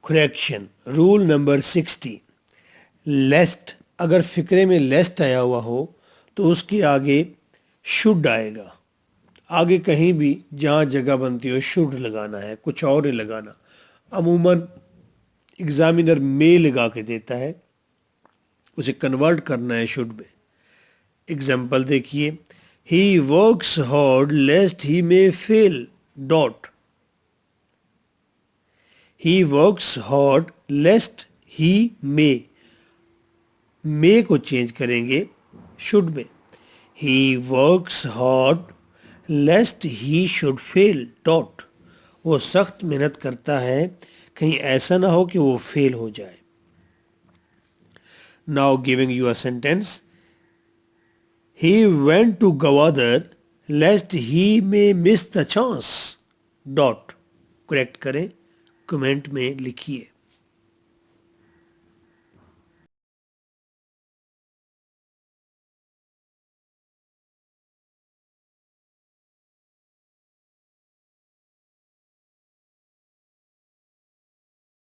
Correction rule number 60 लेस्ट अगर फिक्रे में लेस्ट आया हुआ हो तो उसके आगे शुड आएगा। आगे कहीं भी जहाँ जगह बनती हो शुड लगाना है, कुछ और नहीं लगाना। अमूमन एग्जामिनर में लगा के देता है, उसे कन्वर्ट करना है शुड में। एग्जाम्पल देखिए, he works hard lest he may fail dot. He works hard lest he may को चेंज करेंगे शुड में। He works hard lest he should fail dot. वो सख्त मेहनत करता है, कहीं ऐसा ना हो कि वो फेल हो जाए। Now giving you a sentence, he went to Gwadar lest he may miss the chance dot. Correct करें, कमेंट में लिखिए।